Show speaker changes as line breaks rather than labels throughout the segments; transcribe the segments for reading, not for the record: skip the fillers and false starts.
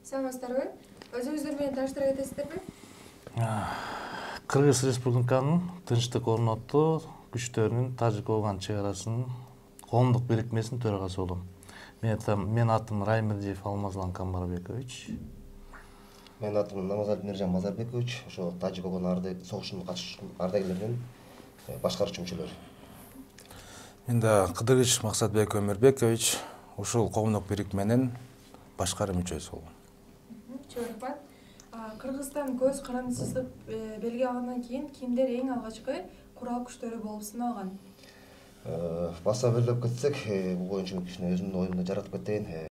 Саламатсыздарбы? Өзүңүздөр менен тааныштыра кетесиздерби?
Кыргыз Республиканын Тынчтык орнотуу күчтөрүнүн Тажик-Ооган чек арасынын коомдук бирикмесинин төрагасы болом. Менин атым Раймирдиев Алмазлан Камбарбекович.
Менин атым Намазалиев Миржан Базарбекович, ошо Тажик-Ооган согушуна катышкан ардагерлердин башкаруучу мүчөлөрү.
Мен да Кыдыргыч Максатбек Өмүрбекович, ушул коомдук бирикменин башкаруу мүчөсү болом.
Чоң рахмат. Кыргызстан көз карандысыздык белги алгандан кийин кимдер эң алгачкы курал күчтөрү болуп сыналган?
Баса белгилеп кетсек, бул боюнча кичине өзүмдүн оюмду жаратып кетейин.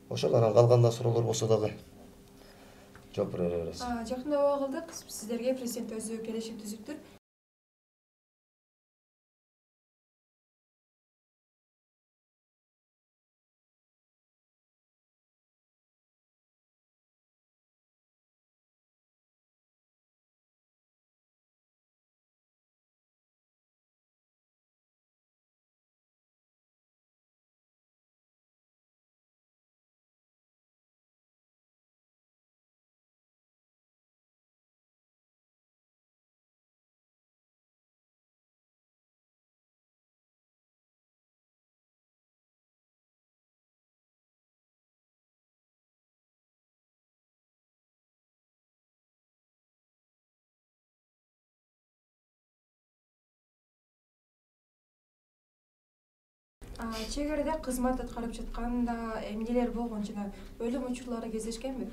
Ошол анан калганда суроолор болсо дагы жооп бере беребиз.
Жакында ооба кылдык. Сиздерге президент өзү келишим түзүптүр. Чегерде кызмат аткарып жатканда эмнелер болгон жана өлүм учурлары кездешкенби?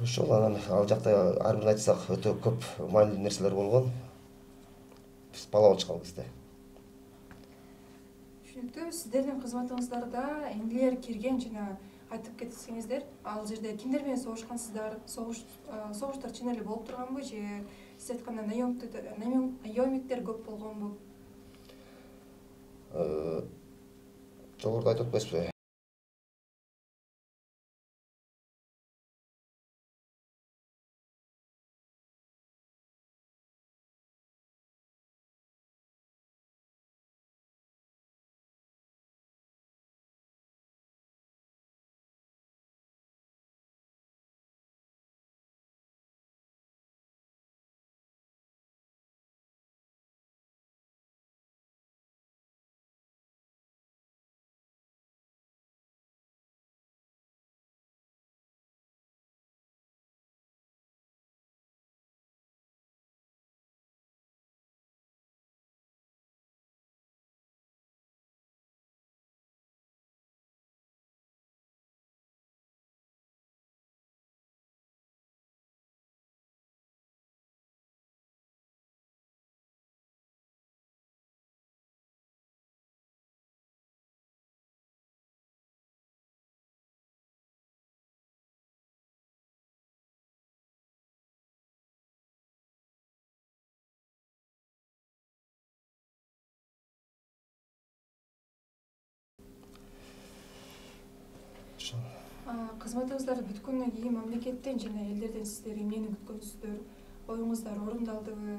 ошол анан ал жакта ар бирин айтсак өтө көп маанилүү нерселер болгон. Биз бала болчук ал кезде.
Түшүнүктүү. Сиздердин кызматыңыздарда эмнелер кирген жана айтып кетсеңиздер, ал жерде кимдер менен согушкансыздар? Согуштар чын эле болуп турганбы же сиз айткандай наемниктер көп болгонбу?
Жогоруда айтып атпайсызбы?
Кызматыңыздар бүткөндөн кийин мамлекеттен жана элдерден сиздер эмнени күткөнсүздөр? Оюңуздар орундалдыбы?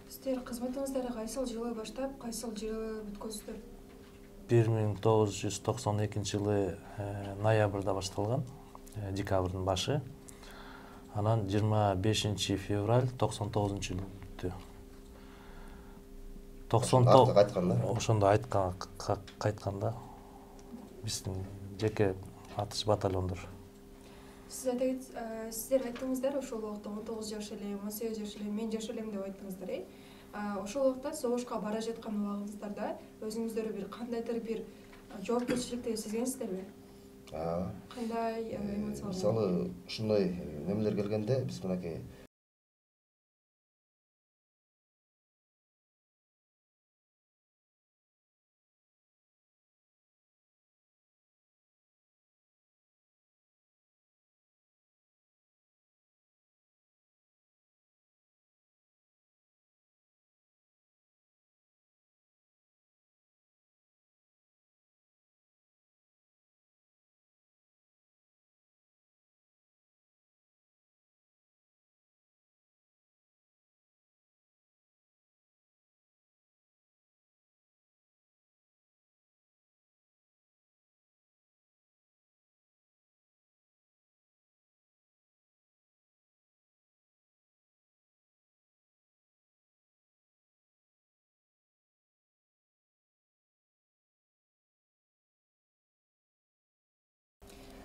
Сиздер кызматыңыздарды кайсыл жылы баштап, кайсыл жылы бүткөнсүздөр?
1992 жылы ноябрда башталган, декабрдын башы. Анан 25 февраль 99 жылы бүттү. Ошондо кайтканда биздин жеке атыш батальондор.
Сиздер айттыңыздар, ошол убакта 19 жаш элем, 18 жаш элем, мен жаш элем деп айттыңыздар. Ошол убакта согушка бара жаткан убагыңыздарда өзүңүздөр бир кандайдыр бир жоопкерчиликти сезгенсиздерби? Кандай эмоциялар?
Мисалы, ушундай немелер келгенде биз мынакей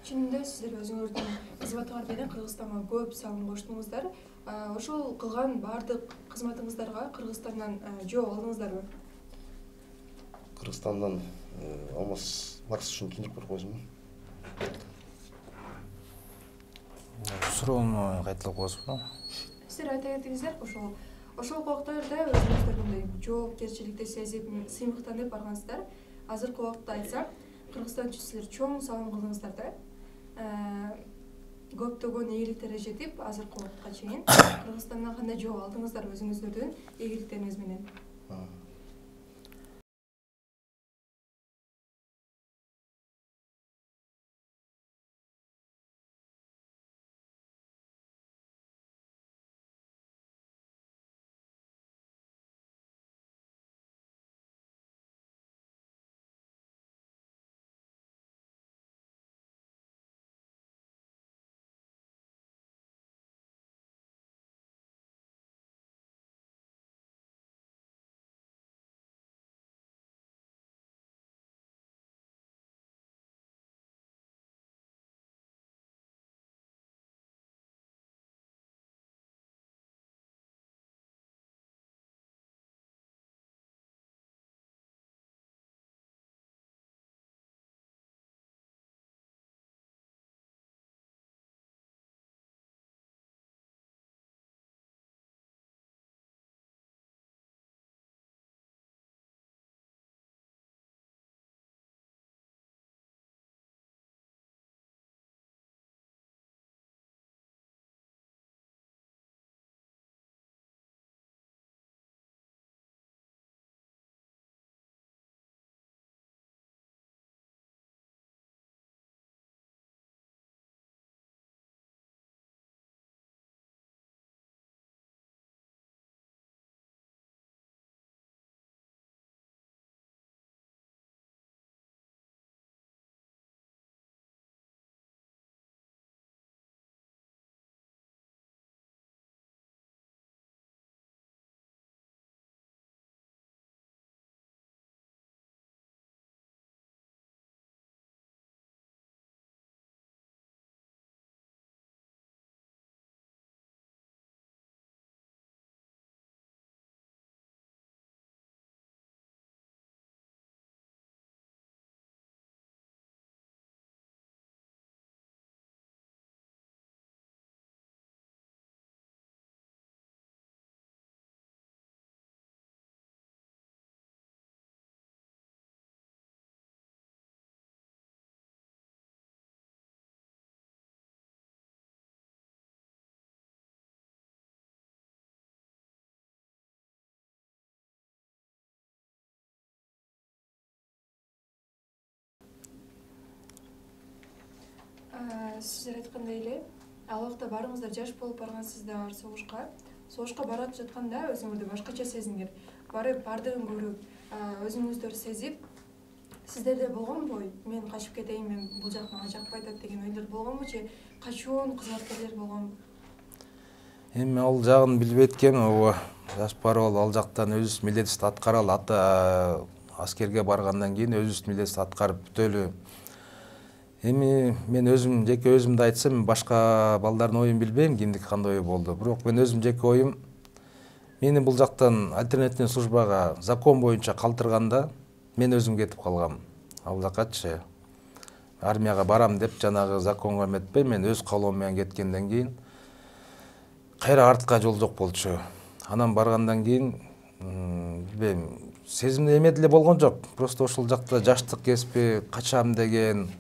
Чынында сиздер өзүңөрдүн кызматыңар менен Кыргызстанга көп салым коштуңуздар. Ошол кылган бардык кызматыңыздарга Кыргызстандан жооп алдыңыздарбы?
Кыргызстандан алмаз Маркс үчүн түшүндүрүп берип койсуңбу?
Суроону кайталап коесузбу?
Сиздер айта кетиңиздер, ошол убактарда өзүңүздөр мындай жоопкерчиликти сезип, сыймыктанып баргансыздар. Азыркы убакта айтсак, Кыргызстан үчүн сиздер чоң салым кылдыңыздар да. Көптөгөн ийгиликтерге жетип, азыркы убакытка чейин Кыргызстандан кандай жооп алдыңыздар өзүңүздөрдүн ийгиликтериңиз менен? Сиздер айткандай эле ал убакта баарыңыздар жаш болуп баргансыздар согушка. Согушка барып жатканда өзүңөрдү башкача сезиңер. Барып бардыгын көрүп өзүңүздөр сезип сиздерде болгонбу? Мен качып кетейин, мен бул жак мага жакпай атат деген ойлор болгонбу же качуун кызматкерлер болгонбу?
Эми ал жагын билбейт экенмин, ооба. Жаш барып ал жактан өзүбүз милдетибизди аткара алып, аскерге баргандан кийин өзүбүз милдетибизди аткарып бүтөлү. Эми мен өзүм жеке өзүмдү айтсам, башка балдардын оюн билбейм, кимдики кандай ой болду. Бирок мен өзүм жеке оюм, мени бул жактан альтернативный службага закон боюнча калтырганда мен өзүм кетип калгам. Ал жакачы армияга барам деп жанагы законго эметпей, мен өз каалоом менен кеткенден кийин кайра артка жол жок болчу. Анан баргандан кийин билбейм, сезимде эме деле болгон жок. Просто ошол жакта жаштык кеспи, качам деген,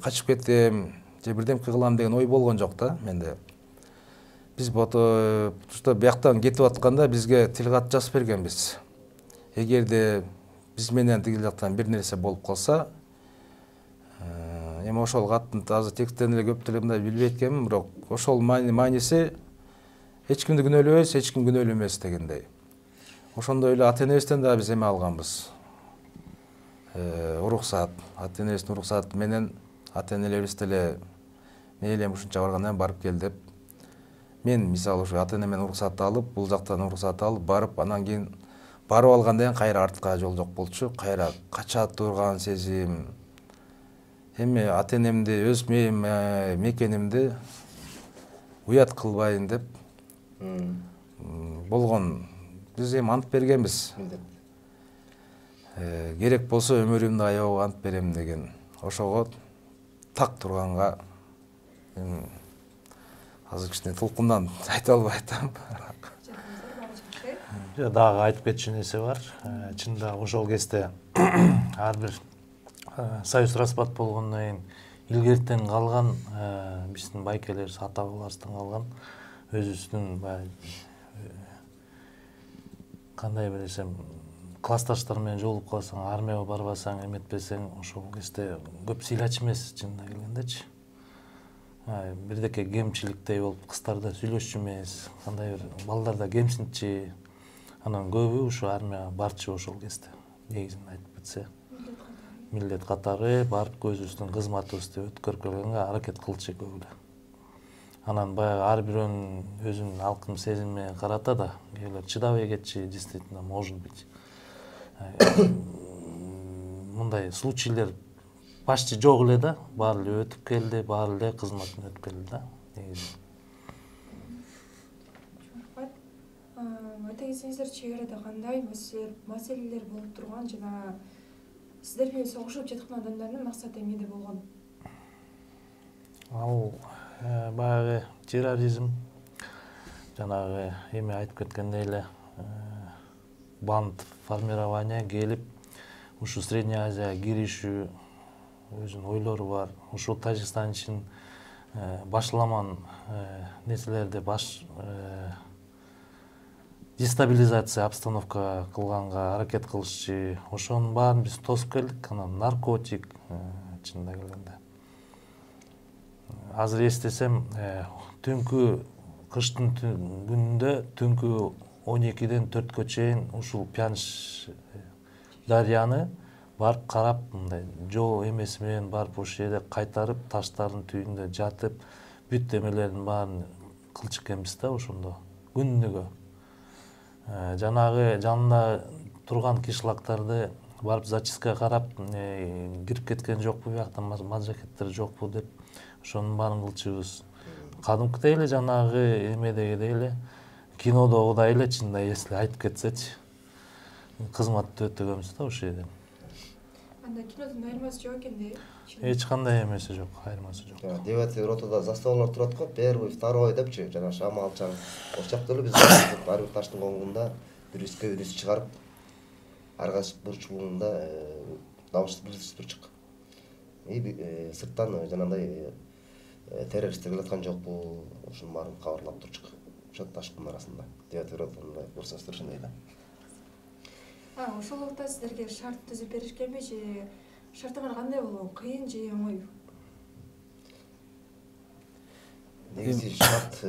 качып кетем, же бирдемке кылам деген ой болгон жок да менде. Биз что бияктан кетип атканда бизге тил кат жазып бергенбиз. Эгерде биз менен тигил жактан бир нерсе болуп калса, эми ошол каттын азыр тексттерин эле көп деле мындай билбейт экенмин, бирок ошол мааниси эч кимди күнөөлөбөйсүз, эч ким күнөөлүү эмес дегендей. Ошондой эле ата энебизден дагы биз эме алганбыз. Уруксат, ата энебиздин уруксаты менен ата энелерибиз деле мейли ушунча баргандан барып кел деп. Мен мисалы ушу ата энемден уруксат алып, бул жактан уруксат алып барып, анан кийин барып алгандан кийин кайра артка жол жок болчу, кайра кача турган сезим. Эми ата энемди өз мекенимди уят кылбайын деп болгон. Биз эми ант бергенбиз. Керек болсо өмүрүмдү аябай ант берем деген. Ошого так турганга азыр кичине толкундан айта албай атам.
Дагы айтып кетчү нерсе бар. Чында ошол кезде ар бир союз распад болгондон кийин илгертен калган биздин байкелерибиз, ата бабаларыбыздан калган өзүбүздүн баягы кандай десем, классташтар менен жолугуп калсаң, армияга барбасаң, эметпесең, ошол кезде көп сыйлачу эмес чынына келгендечи. Бирдеке кемчиликтей болуп, кыздарда сүйлөшчү эмес, кандай бир балдарда кемсинчи. Анан көбү ушу армияга барчу ошол кезде. Негизин айтып кетсе, милдет катары барып өзүбүздүн кызматыбызды өткөрүп келгенге аракет кылчу көбү эле. Анан баягы ар бирөөнүн өзүнүн алкым сезими карата да, кээ чыдабай кетчү, действительно, может быть. Мындай случайлар почти жок эле да, баары эле өтүп келди, баары эле кызматын өтүп келди да, негизи.
Айта кетсеңиздер, чек арада кандай маселелер болуп турган жана сиздер менен согушуп жаткан адамдардын максаты эмнеде болгон?
Ал баягы терроризм, жанагы эме айтып кеткендей эле банд формирование келип, ушу Средняя Азияга киришүү өзүнүн ойлору бар. Ушул Тажикстан үчүн башламан нерселерди дестабилизация обстановка кылганга аракет кылышчу. Ошонун баарын биз тосуп келдик. Анан наркотик, чынында келгенде. Азыр эстесем, түнкү кыштын күнүндө түнкү 12-ден 4-кө чейин ушул Пяныш дарыяны барып карап, мындай жол эмеси менен барып ошол жерде кайтарып, таштардын түбүндө жатып, бүт эмелердин баарын кылчу экенбиз да ошондо күнүгө. Жанагы жанында турган кишлактарды барып зачистка карап, кирип кеткен жокпу, биякта маджахеттер жокпу деп ошонун баарын кылчубуз. Кадимкидей эле жанагы эмедегидей эле кинодогудай эле, чынында если айтып кетсечи, кызматты өтөгөнбүз да ошол жерден.
Анда кинодон айырмасы жок экенде?
Эч кандай эмеси жок, айырмасы жок.
9-й ротада заставалар турат го, 1-й, 2-й депчи, жана шамалчаң. Ошол жакта эле биз ар бир таштын коңгунда бир үскө чыгарып, ар кайсы бурчугунда дабыш турчук. Сырттан жанагындай террористтер келаткан жокпу, ошонун баарын кабарлап турчук. Ошол таштын арасында 9-й ротада көрсөңүздөр ошондой да.
Ошол убакта сиздерге шарт түзүп беришкенби же шарттар кандай болгон, кыйын же оңойбу?
негизи шарт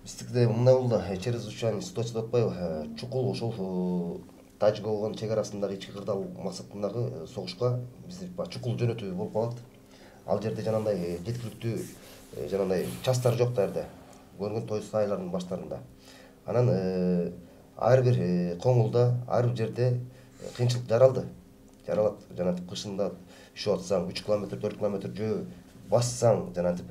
биздикиде мындай болду, чрезвычайный ситуация деп атпайбы, чукул ошол Тажик болгон чек арасындагы ички кырдаал максатындагы согушка бизде чукул жөнөтүү болуп калат. Ал жерде жанагындай жеткиликтүү жанагындай частар жок да жерде, көрүнгөн той саайлардын баштарында. Анан ар бир коңулда, ар бир жерде кыйынчылык жаралат. Жанагынтип кышында үшүп атсаң 3 километр, 4 километр жөө бассаң, жанагынтип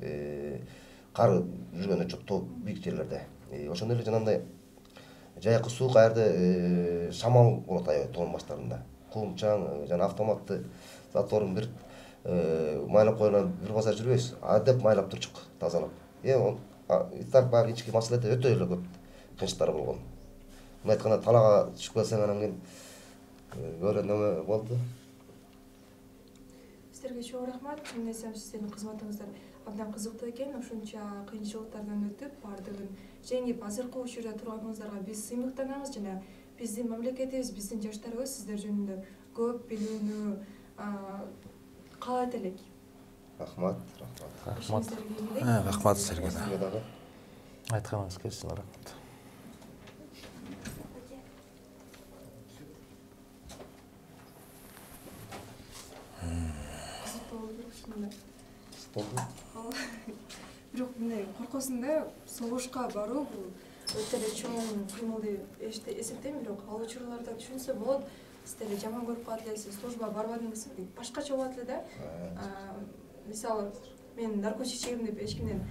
кар жүргөндө чок тоо бийик жерлерде. Ошондой эле жанагындай жайкы суу каерде шамал болот аябай тоонун баштарында. Куумчаң, жана автоматты заторун бир майлап койгондон бир базар жүрбөйбүз. Адеп майлап турчук, тазалап. И так баягы ички маселеде өтө эле көп кыйынчылыктар болгон. Мындай айтканда талаага түшүп калсаң анан кийин көрө неме болду.
Сиздерге чоң рахмат. Чын десем, сиздердин кызматыңыздар абдан кызыктуу экен. Ушунча кыйынчылыктардан өтүп, бардыгын жеңип, азыркы учурда турганыңыздарга биз сыймыктанабыз жана биздин мамлекетибиз, биздин жаштарыбыз сиздер жөнүндө көп билүүнү каалайт элек.
Рахмат.
Рахмат силерге
Дагы.
Айтканыңыз келсин, рахмат.
Болду.
Бирок мындай коркосуң да, согушка баруу бул өтө эле чоң кыймыл деп эсептейм, бирок ал учурларда түшүнсө болот. Сиздер жаман көрүп калат элесиз, службага барбадым десек, башкача болот эле да. Мисалы, мен наркотик чегем деп эч кимден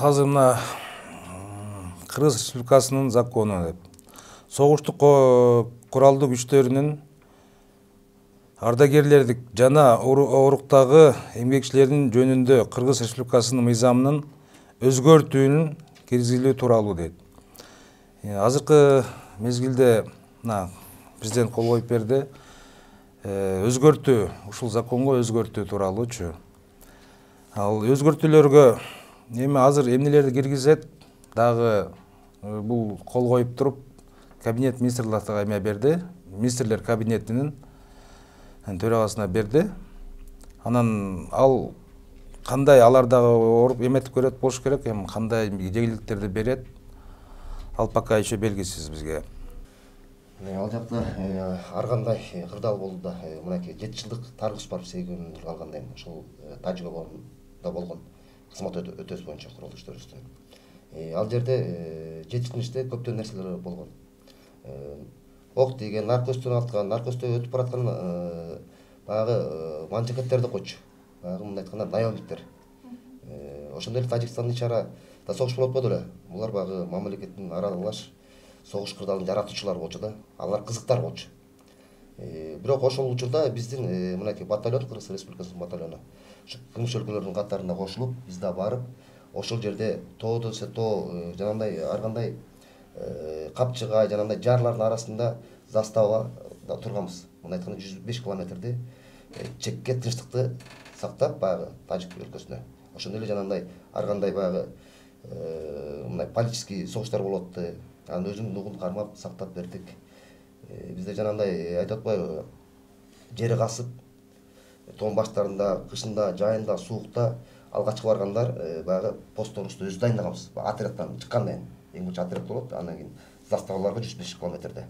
азыр мына Кыргыз Республикасынын закону деп согуштук куралдуу күчтөрүнүн ардагерлердик жана оруктагы эмгекчилердин жөнүндө Кыргыз Республикасынын мыйзамынын өзгөртүүнүн киргизилүү тууралуу дейт. Азыркы мезгилде мына президент кол коюп берди. Өзгөртүү, ушул законго өзгөртүү тууралуучу. Ал өзгөртүүлөргө эми азыр эмнелерди киргизет, дагы бул кол коюп туруп кабинет министрлерге эме берди. Министрлер кабинетинин төрагасына берди. Анан ал кандай алар дагы оруп эметип көрөт болуш керек, эми кандай жеңилдиктерди берет, ал пока еще белгисиз бизге.
Ал жакта ар кандай кырдаал болду да, мынакей 7 жылдык тарыгыш бар сегүүнү алганда эми ошол Тажибовдо болгон кызмат өтөөсү боюнча курулуш иштебизде. Ал жерде жетишиниште көптөгөн нерселер болгон. Ок тийген, наркостон алткан, наркостон өтүп бараткан баягы манжакеттерди койчу. Баягы мындай айтканда наемниктер. Ошондой эле Тажикстандын ичара да согуш болуп атпады эле. Булар баягы мамлекеттин аралаш согуш кырдаалын жаратуучулар болчу да. Алар кызыктар болчу. Бирок ошол учурда биздин мынакей батальон, Кыргыз Республикасынын батальону кылмыш өлкөлөрүнүн катарына кошулуп, биз да барып, ошол жерде тоодо тоо жанагындай ар кандай капчыга, жанагындай жарлардын арасында заставада турганбыз. Мындай айтканда 105 километрди чекке тынчтыкты сактап баягы Тажик өлкөсүнө. Ошондой эле жанагындай ар кандай баягы мындай политический согуштар болуп атты. Анын өзүн нугун кармап сактап бердик. Бизде жанагындай айтып атпайбы, жери касып, тоон баштарында, кышында, жайында, суукта алгачкы баргандар баягы постторубузду өзү дайындаганбыз. Отрядтан чыккандан кийин эң биринчи отряд болот, андан кийин заставаларга 105 километрде.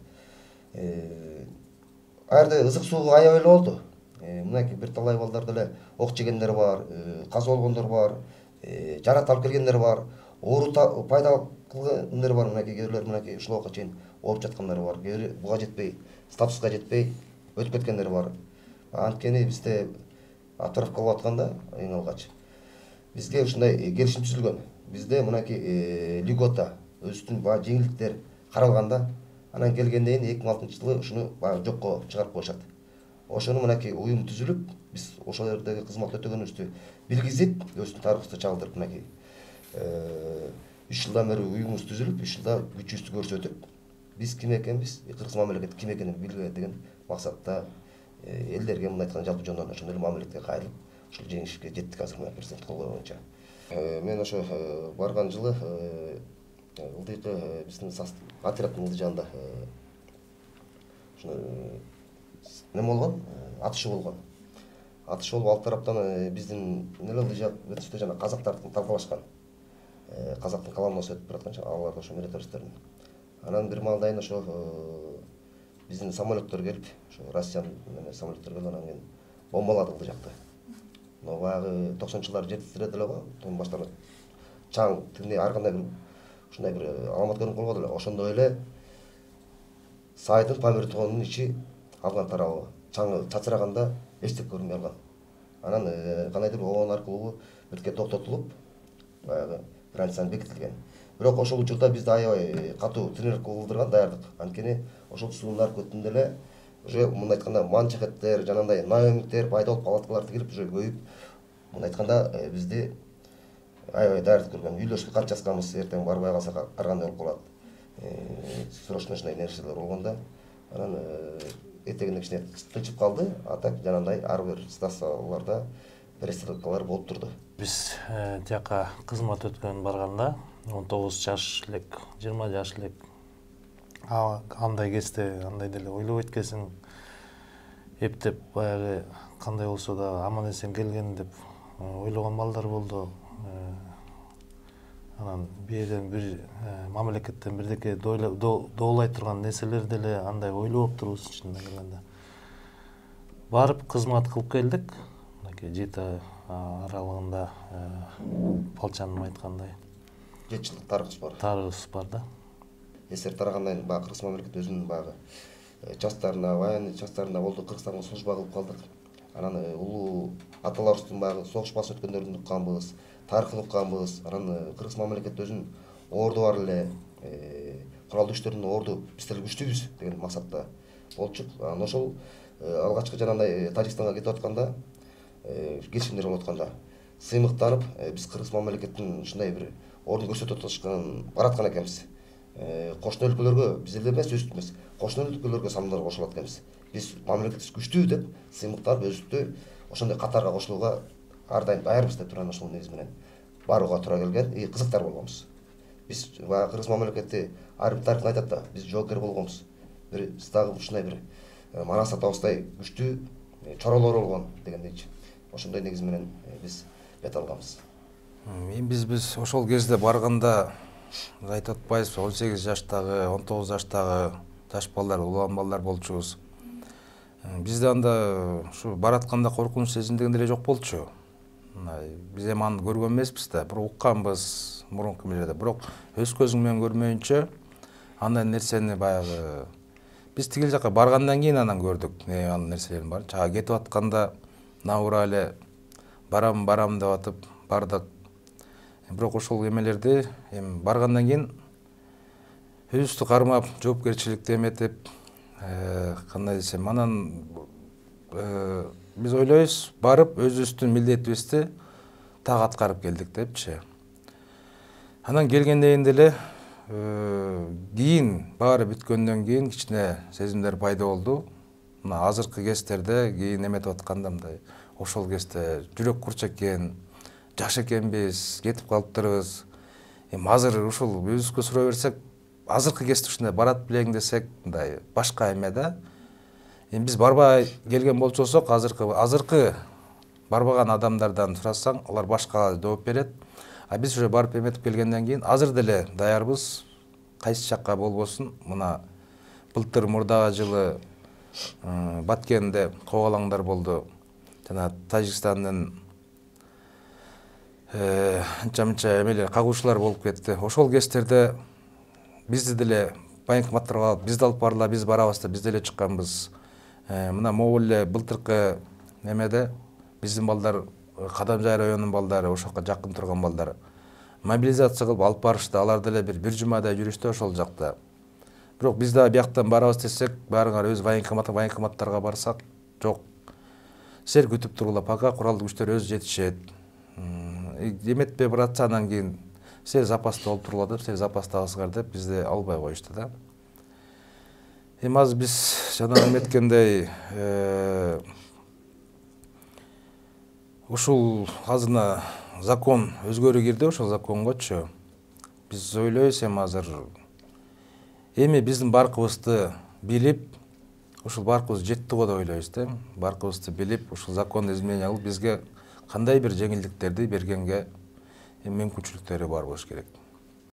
Аерде ызык суу аябай эле болду. Мынакей бир талай балдар деле ок жегендер бар, каза болгондор бар, жарат алып келгендер бар, оору пайда кылгандер бар, мынакей кээрлер мынакей ушулга чейин ооруп жаткандар бар. Кээри буга жетпей, статуска жетпей өтүп кеткендер бар. Анткени бизде отставка болуп атканда эң алгач бизге ушундай келишим түзүлгөн. Бизде мынакей льгота, өзүнүн баягы жеңилдиктер каралганда, анан келгенден кийин 2006-жылы ушуну баягы жокко чыгарып коюшат. Ошону мынакей уюм түзүлүп, биз ошол жердеги кызмат өтөгөнүбүздү билгизип, өзүнүн тарыхыбызды чагылдырып, мынакей 3 жылдан бери уюмубуз түзүлүп, 3 жылда күчүбүздү көрсөтүп, биз ким экенбиз, кыргыз мамлекети ким экенин билге деген максатта элдерге мындай айтканда жалпы жонунан ошондой эле мамлекетке кайрылып, ушул жеңишке жеттик азыр мына президент кол койгон боюнча. Мен ошо барган жылы ылдыйкы биздин отряддын ылдыжагында неме болгон, атышы болгон. Атышы болуп, ал тараптан биздин эле ылдыжак өтүштө жана казактар талкалашкан. Казактын колоннасы өтүп баратканча, алар ошо милитористтердин. Анан бир маалдайын ошо биздин самолеттер келип, ошо Россиянын самолеттери келип, анан кийин бомбалады ылдыжакты. Но баягы 90-жылдар жер титирет эле го, тоон баштарына чаң, тине ар кандай бир ушундай бир аламат көрүнүп калбады эле. Ошондой эле Сайдын Памир тоонунун ичи алган тарабы чаңы чачыраганда эчтек көрүнбөй алган. Анан кандайдыр оон аркылуу бирке токтотулуп, баягы границаны бекитилген. Бирок ошол учурда бизде аябай катуу тренировка кылдырган, даярдык. Анткени ошол суунун аркөтүндө эле уже мындай айтканда манчакеттер, жанагындай наемниктер пайда болуп, палаткалар тигилип, уже көйүп, мындай айтканда бизди аябай даярдык көргөн. Үйлөрүбүзгө кат жазганбыз, эртең барбай калсак ар кандай болуп калат. Срочно ушундай нерселер болгондо, анан этегинде кичине тынчып калды, а так жанагындай ар бир станцияларда перестрелкалар болуп турду.
Биз тияка кызмат өткөн барганда 19 жаш элек, 20 жаш элек андай кезде андай деле ойлобойт экенсиң, эптеп баягы кандай болсо да аман эсен келген деп ойлогон балдар болду. Анан бирден бир мамлекеттен бирдеке доолай турган нерселер деле андай ойлоп турбуз чынында келгенде. Барып кызмат кылып келдик. Мынакей 7 аралыгында Балчанын айткандай
7 жылдык тарыхыбыз бар.
Тарыхыбыз бар да.
СССР тарагандан кийин баягы Кыргыз мамлекети өзүнүн баягы частарына, военный частарына болду, Кыргызстанга служба кылып калдык. Анан улуу аталарыбыздын баягы согуш басып өткөндөрүн укканбыз, тарыхын укканбыз. Анан кыргыз мамлекети өзүнүн орду бар эле, куралдуу күчтөрдүн орду биз деле күчтүүбүз деген максатта болчук. Анан ошол алгачкы жанагындай Тажикстанга кетип атканда, келишимдер болуп атканда сыймыктанып, биз кыргыз мамлекетинин ушундай бир ордун көрсөтүп бараткан экенбиз. Кошуна өлкөлөргө биз эле эмес, өзүбүз эмес, кошуна өлкөлөргө самдар кошулат экенбиз. Биз мамлекетибиз күчтүү деп сыймыктанып, өзүбүздү ошондой катарга кошулууга ар дайым даярбыз деп турган ошол негиз менен барууга туура келген, кызыктар болгонбуз. Биз баягы кыргыз мамлекети ар бир тарыхын айтат да, биз жоокер болгонбуз. Биз дагы ушундай бир Манас атабыздай күчтүү чоролор болгон дегендейчи. Ошондой негиз менен биз бет алганбыз.
Биз ошол кезде барганда айтып атпайбызбы, 18 жаштагы, 19 жаштагы жаш балдар, улам балдар болчубуз. Бизде анда ушу баратканда коркунуч сезим деле жок болчу. Биз эми аны көргөн эмеспиз да, бирок укканбыз мурунку милде. Бирок өз көзүң менен көрмөйүнчө андай нерсени баягы биз тигил жака баргандан кийин анан көрдүк. Анын нерселерин бар. Чага кетип атканда наура эле барам деп атып бардык. Бирок ошол эмелерди эми баргандан кийин өзүбүздү кармап, жоопкерчиликти эметип, кандай десем, анан биз ойлойбуз, барып өзүбүздүн милдетибизди так аткарып келдик депчи. Анан келгенден деле кийин баары бүткөндөн кийин кичине сезимдер пайда болду. Мына азыркы кездерде кийин эметип атканда мындай ошол кезде жүрөк курч экен, жаш экенбиз, кетип калыптырбыз. Эми азыр ушул өзүбүзгө суроо берсек, азыркы кезде ушундай барат белең десек, мындай башка эме да. Эми биз барбай келген болчосок, азыркы барбаган адамдардан сурасаң, алар башка жооп берет. А биз уже барып эметип келгенден кийин азыр деле даярбыз. Кайсы жакка болбосун, мына былтыр мурдагы жылы Баткенде когалаңдар болду. Жана Тажикстандын анча-мынча эмелер, кагуучулар болуп кетти. Ошол кездерде бизди деле военкоматтарга алып, бизди алып барла, биз барабыз деп биз деле чыкканбыз. Мына могул эле былтыркы эмеде биздин балдар, Кадамжай районунун балдары, ошоко жакын турган балдар мобилизация кылып алып барышты. Алар деле бир жумадай жүрүштү ошол жакта. Бирок биз да бияктан барабыз десек, баарыңар өз военкоматтарга барсак, жок. Силер күтүп тургула, пока куралдуу күчтөр өзү жетишет. Эметпей баратса анан кийин силер запаста болуп тургула деп, силер запастагысыңар деп бизди албай коюшту да. Эми азыр биз жана эметкендей ушул азырына закон өзгөрүү кирди, ошол законгочу. Биз ойлойбуз эми азыр эми биздин баркыбызды билип, ушул баркыбыз жетти го деп ойлойбуз да. Баркыбызды билип, ушул закон изменение кылып бизге кандай бир жеңилдиктерди бергенге мүмкүнчүлүктөрү бар болуш керек.